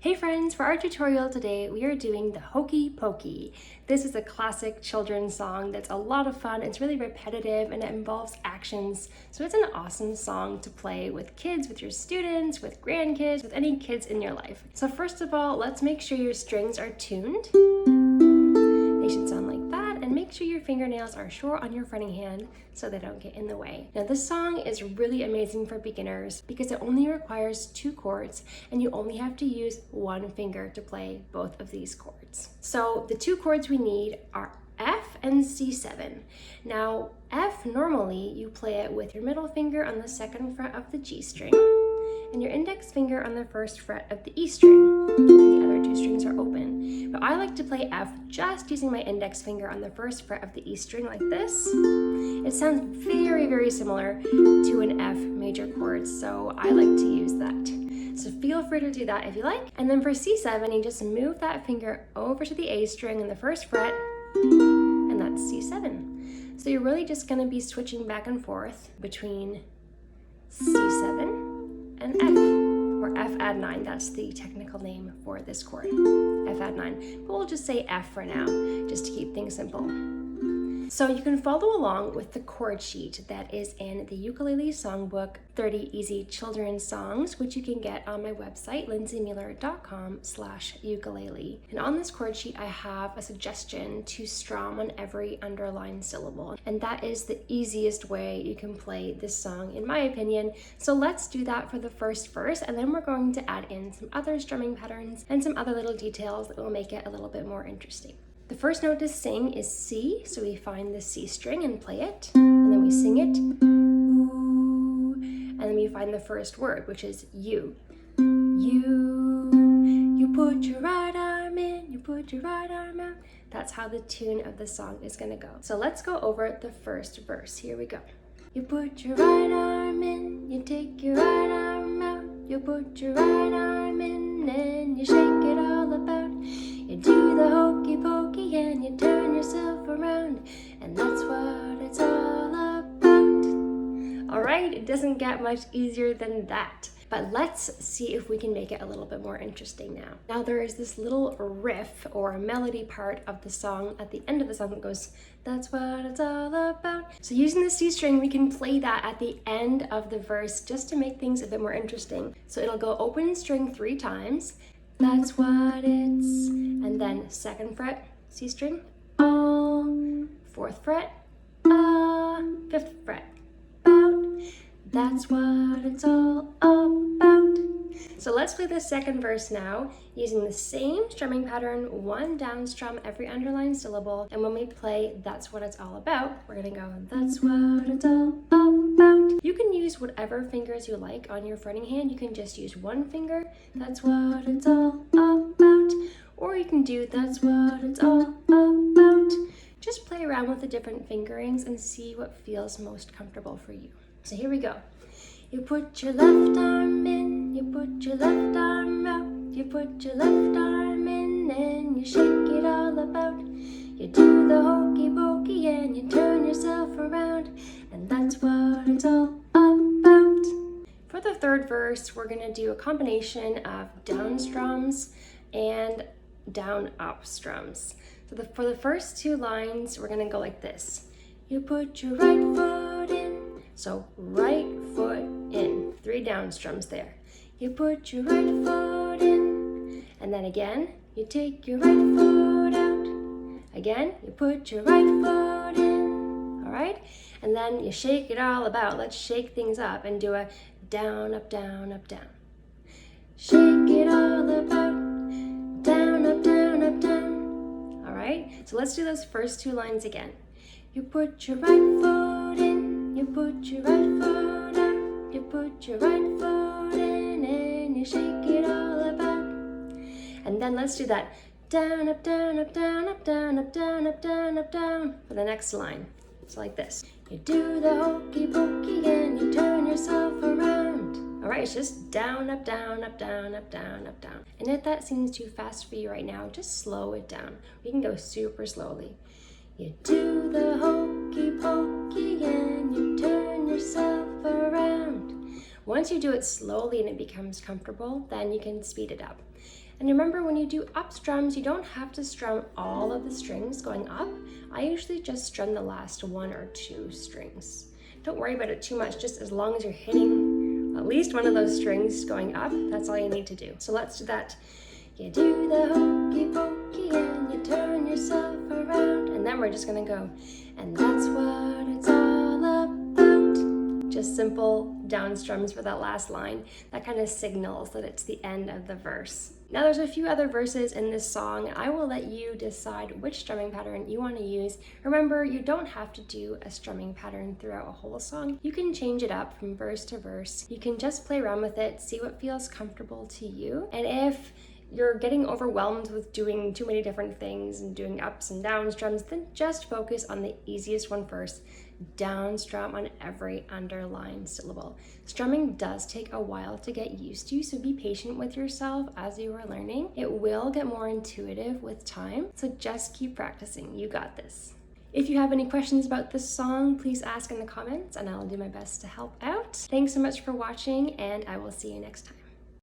Hey friends, for our tutorial today, we are doing the Hokey Pokey. This is a classic children's song that's a lot of fun. It's really repetitive and it involves actions. So it's an awesome song to play with kids, with your students, with grandkids, with any kids in your life. So first of all, let's make sure your strings are tuned. They should sound like that, and make sure your fingernails are short on your fretting hand so they don't get in the way. Now this song is really amazing for beginners because it only requires 2 chords and you only have to use 1 finger to play both of these chords. So the 2 chords we need are F and C7. Now F, normally you play it with your middle finger on the 2nd fret of the G string and your index finger on the 1st fret of the E string, and the other 2 strings are open. But I like to play F just using my index finger on the 1st fret of the E string like this. It sounds very, very similar to an F major chord, so I like to use that. So feel free to do that if you like. And then for C7, you just move that finger over to the A string in the 1st fret, and that's C7. So you're really just going to be switching back and forth between C7 and F, or F add 9, that's the technical name for this chord, F add 9, but we'll just say F for now, just to keep things simple. So you can follow along with the chord sheet that is in the Ukulele Songbook, 30 Easy Children's Songs, which you can get on my website, lindsaymueller.com/ukulele. And on this chord sheet, I have a suggestion to strum on every underlined syllable. And that is the easiest way you can play this song, in my opinion. So let's do that for the first verse, and then we're going to add in some other strumming patterns and some other little details that will make it a little bit more interesting. The first note to sing is C, so we find the C string and play it, and then we sing it, ooh, and then we find the first word, which is you. You put your right arm in, you put your right arm out. That's how the tune of the song is gonna go. So let's go over the first verse. Here we go. You put your right arm in, you take your right arm out. You put your right arm in and you shake it all about. You do the hokey pokey and you turn yourself around, and that's what it's all about. All right, it doesn't get much easier than that. But let's see if we can make it a little bit more interesting now. Now there is this little riff or melody part of the song at the end of the song that goes, that's what it's all about. So using the C string, we can play that at the end of the verse just to make things a bit more interesting. So it'll go open string 3 times, that's what it's, and then 2nd fret, C string, all, 4th fret, 5th fret, about. That's what it's all about. So let's play the second verse now, using the same strumming pattern, 1 down strum every underlined syllable. And when we play that's what it's all about, we're gonna go, that's what it's all about. You can use whatever fingers you like on your fretting hand. You can just use 1 finger, that's what it's all about. Or you can do that's what it's all about. Just play around with the different fingerings and see what feels most comfortable for you. So here we go. You put your left arm in, you put your left arm out. You put your left arm in and you shake it all about. You do the hokey pokey and you turn yourself around, and that's what it's all about. For the third verse, we're gonna do a combination of down strums and down up strums. So for the first 2 lines, we're gonna go like this. You put your right foot in, so right foot in, 3 down strums there. You put your right foot in, and then again, you take your right foot out. Again, you put your right foot in, all right? And then you shake it all about. Let's shake things up and do a down, up, down, up, down. Shake it all about, down, up, down, up, down. All right, so let's do those first 2 lines again. You put your right foot in, you put your right foot out, you put your right foot in and you shake it all about. And then let's do that down, up, down, up, down, up, down, up, down, up, down, up, down for the next line. It's like this. You do the hokey pokey and you turn yourself around. All right, it's just down, up, down, up, down, up, down, up, down. And if that seems too fast for you right now, just slow it down. We can go super slowly. You do the hokey pokey and you turn yourself around. Once you do it slowly and it becomes comfortable, then you can speed it up. And remember, when you do up strums, you don't have to strum all of the strings going up. I usually just strum the last 1 or 2 strings. Don't worry about it too much, just as long as you're hitting at least one of those strings going up, that's all you need to do. So let's do that. You do the hokey pokey and you turn yourself around, and then we're just gonna go, and that's what it's all about. Just simple down strums for that last line. That kind of signals that it's the end of the verse. Now there's a few other verses in this song. I will let you decide which strumming pattern you want to use. Remember, you don't have to do a strumming pattern throughout a whole song. You can change it up from verse to verse. You can just play around with it, see what feels comfortable to you. And if you're getting overwhelmed with doing too many different things and doing ups and down strums, then just focus on the easiest one first. Down strum on every underlined syllable. Strumming does take a while to get used to, so be patient with yourself as you are learning. It will get more intuitive with time, so just keep practicing. You got this. If you have any questions about this song, please ask in the comments and I'll do my best to help out. Thanks so much for watching, and I will see you next time.